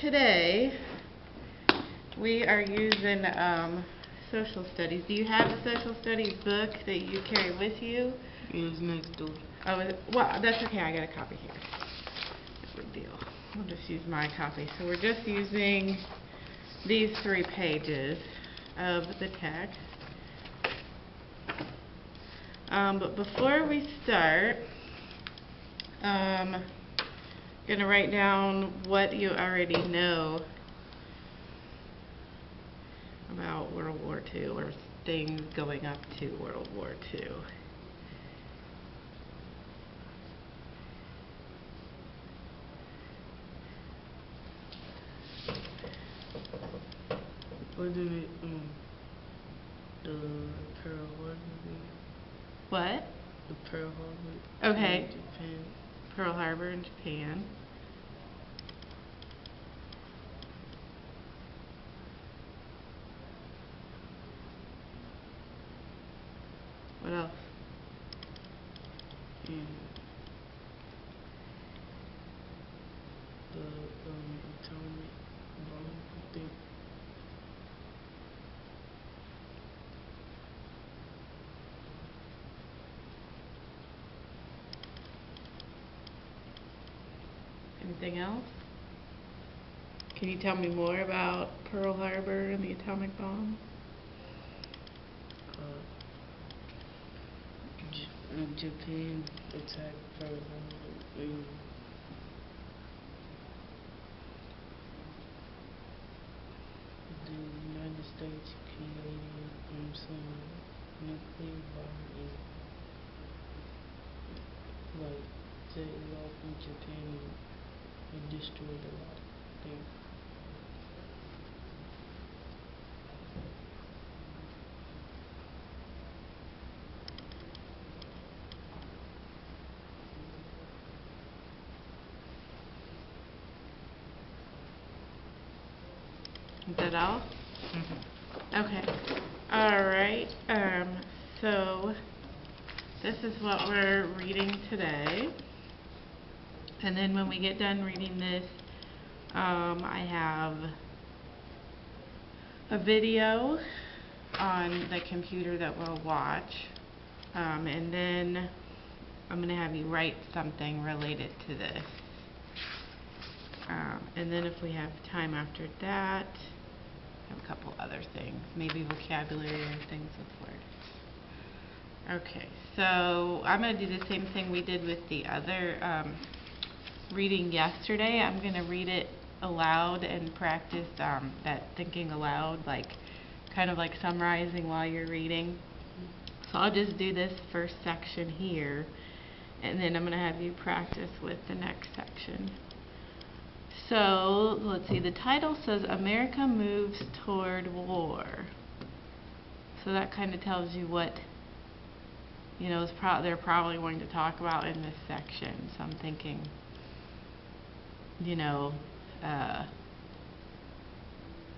Today we are using social studies. Do you have the social studies book that you carry with you? It's next door. Oh, well, that's okay. I got a copy here. No big deal. We'll just use my copy. So we're just using these 3 pages of the text. But before we start, I'm going to write down what you already know about World War II or things going up to World War II. What did it, the Pearl Harbor? What? The Pearl Harbor. Okay. In Japan. Pearl Harbor in Japan. What else? And the atomic bomb, I think. Anything else? Can you tell me more about Pearl Harbor and the atomic bomb? Japan attacked Pearl Harbor, and the United States created some nuclear bomb and like set it off in Japan and destroyed a lot of things. Is that all? Mm-hmm. Okay. Alright. So this is what we're reading today. And then when we get done reading this, I have a video on the computer that we'll watch. And then I'm going to have you write something related to this. And then if we have time after that, I have a couple other things, maybe vocabulary and things with words. Okay, so I'm going to do the same thing we did with the other reading yesterday. I'm going to read it aloud and practice that thinking aloud, like kind of like summarizing while you're reading. So I'll just do this first section here, and then I'm going to have you practice with the next section. So, let's see, the title says America Moves Toward War. So that kind of tells you what, you know, they're probably going to talk about in this section. So I'm thinking, you know,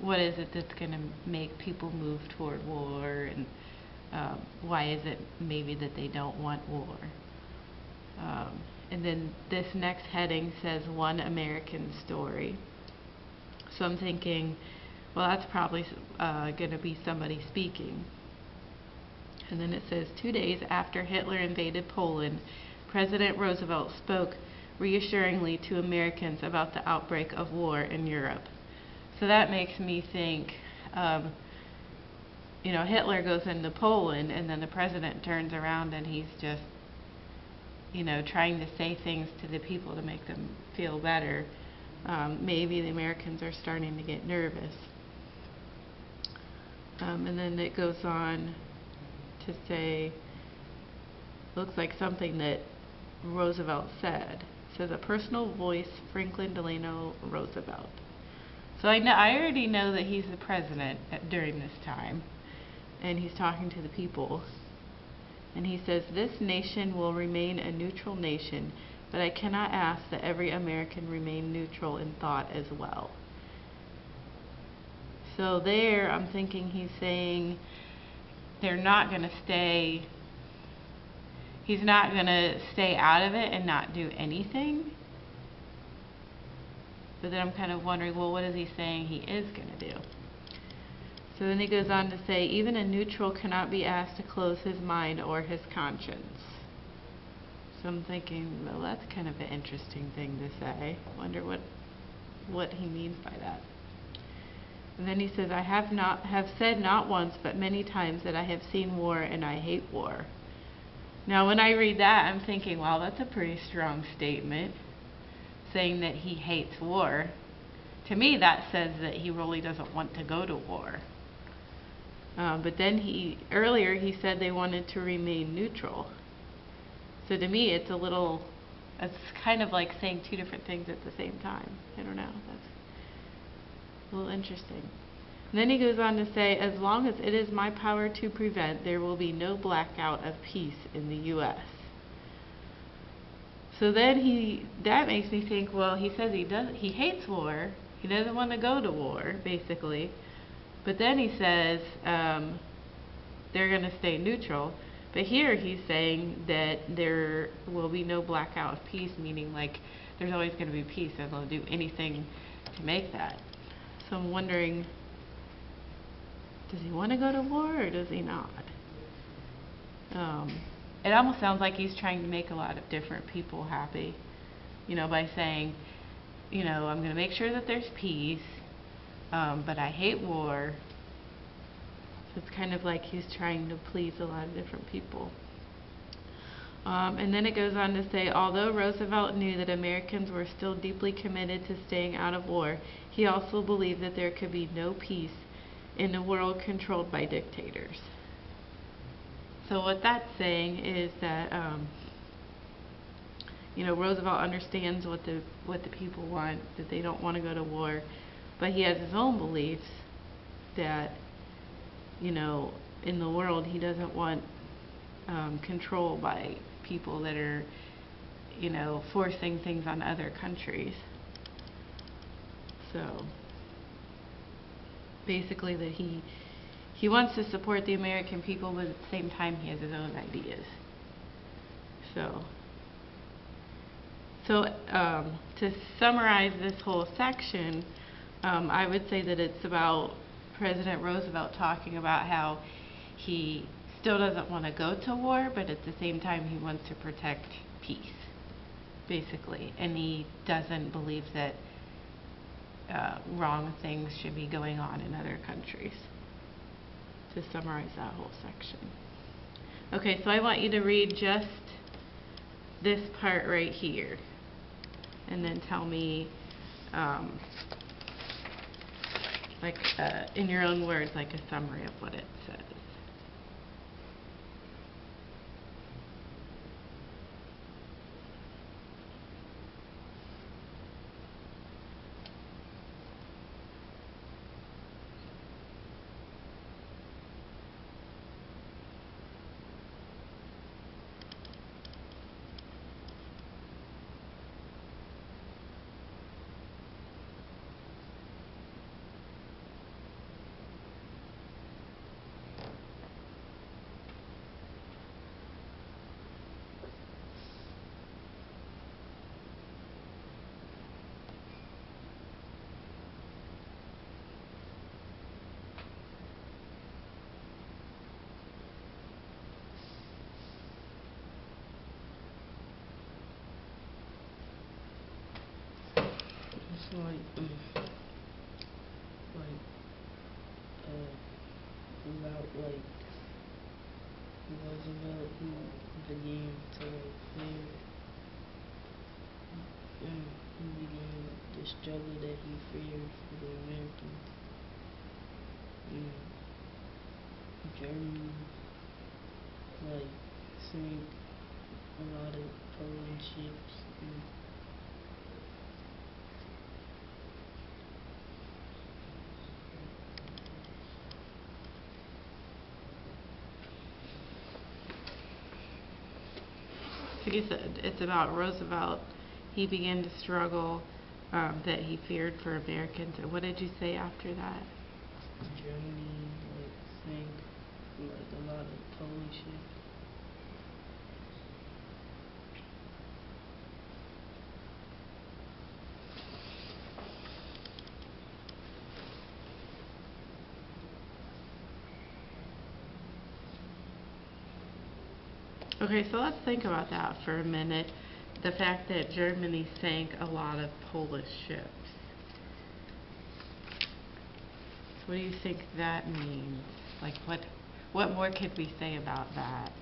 what is it that's going to make people move toward war, and why is it maybe that they don't want war? And then this next heading says One American Story. So I'm thinking, well, that's probably going to be somebody speaking. And then it says 2 days after Hitler invaded Poland, President Roosevelt spoke reassuringly to Americans about the outbreak of war in Europe. So that makes me think, you know, Hitler goes into Poland, and then the president turns around and he's just, you know, trying to say things to the people to make them feel better. Maybe the Americans are starting to get nervous. And then it goes on to say, looks like something that Roosevelt said. It says, a personal voice, Franklin Delano Roosevelt. So I already know that he's the president during this time, and he's talking to the people. And he says, this nation will remain a neutral nation, but I cannot ask that every American remain neutral in thought as well. So there, I'm thinking he's saying they're not going to stay, he's not going to stay out of it and not do anything. But then I'm kind of wondering, well, what is he saying he is going to do? So then he goes on to say, even a neutral cannot be asked to close his mind or his conscience. So I'm thinking, well, that's kind of an interesting thing to say. Wonder what he means by that. And then he says, I have said not once but many times that I have seen war and I hate war. Now when I read that, I'm thinking, wow, that's a pretty strong statement, saying that he hates war. To me, that says that he really doesn't want to go to war. But then earlier he said they wanted to remain neutral. So to me, it's kind of like saying two different things at the same time. I don't know. That's a little interesting. And then he goes on to say, as long as it is my power to prevent, there will be no blackout of peace in the U.S. So then that makes me think, well, he says he hates war. He doesn't want to go to war, basically. But then he says they're going to stay neutral. But here he's saying that there will be no blackout of peace, meaning like there's always going to be peace and they'll do anything to make that. So I'm wondering, does he want to go to war or does he not? It almost sounds like he's trying to make a lot of different people happy, by saying, I'm going to make sure that there's peace, but I hate war. So it's kind of like he's trying to please a lot of different people. And then it goes on to say, although Roosevelt knew that Americans were still deeply committed to staying out of war, he also believed that there could be no peace in a world controlled by dictators. So what that's saying is that, Roosevelt understands what the people want, that they don't want to go to war, but he has his own beliefs that, in the world he doesn't want control by people that are, forcing things on other countries. So basically that he wants to support the American people, but at the same time he has his own ideas. So to summarize this whole section, I would say that it's about President Roosevelt talking about how he still doesn't want to go to war, but at the same time he wants to protect peace, basically. And he doesn't believe that wrong things should be going on in other countries. To summarize that whole section. Okay, so I want you to read just this part right here, and then tell me, in your own words, like a summary of what it says. It's about Roosevelt who began to fear, he began the struggle that he feared for the Americans. Germany sank a lot of Polish ships. Like you said, it's about Roosevelt. He began to struggle, that he feared for Americans. And what did you say after that? Germany sank a lot of Polish ships. Okay, so let's think about that for a minute. The fact that Germany sank a lot of Polish ships. What do you think that means? Like, what more could we say about that?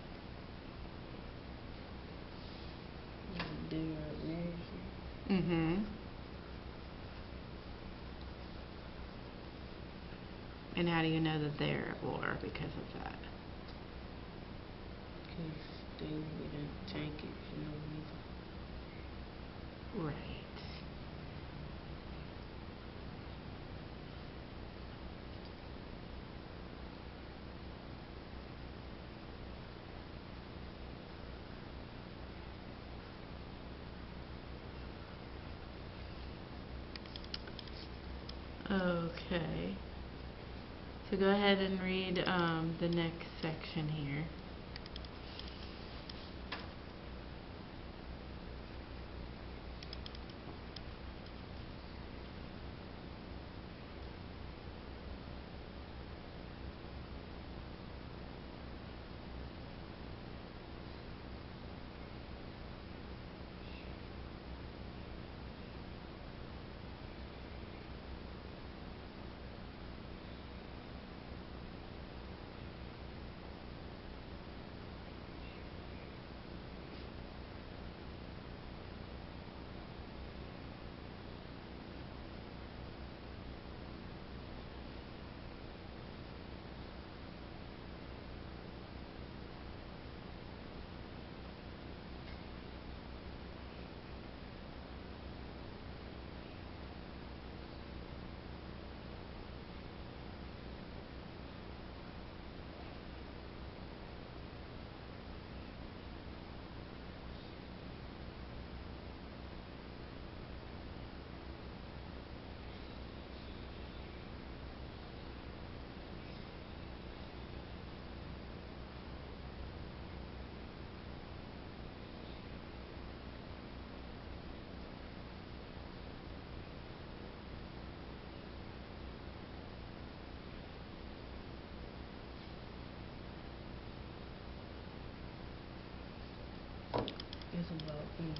They are at war. Mm-hmm. And how do you know that they're at war because of that? Because they wouldn't tank it for no reason. Right. Okay. So go ahead and read the next section here. It's about when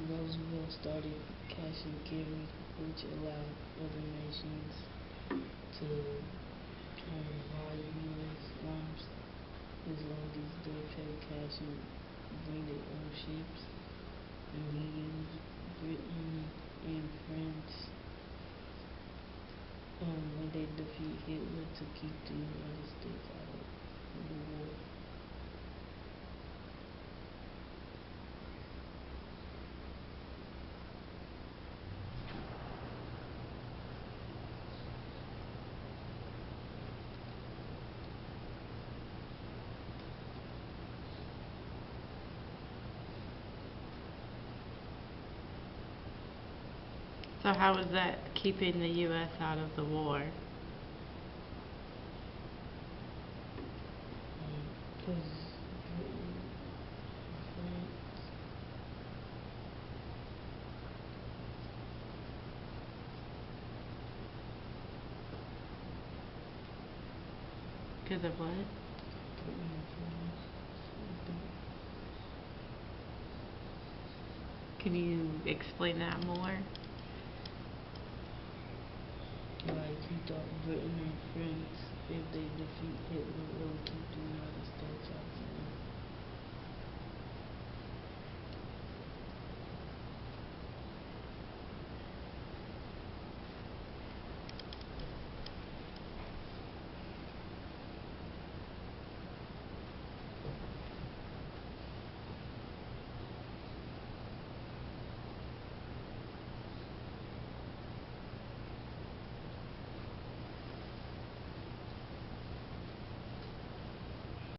Roosevelt started cash and carry, which allowed other nations to buy U.S. arms as long as they pay cash and bring their own ships. And he used Britain and France when they defeat Hitler to keep the United States out of the war. So how was that keeping the U.S. out of the war? Because Britain, France, Because of what? Britain and France, Can you explain that more? like he thought Britain and France, if they defeat Hitler, will keep the United States out of the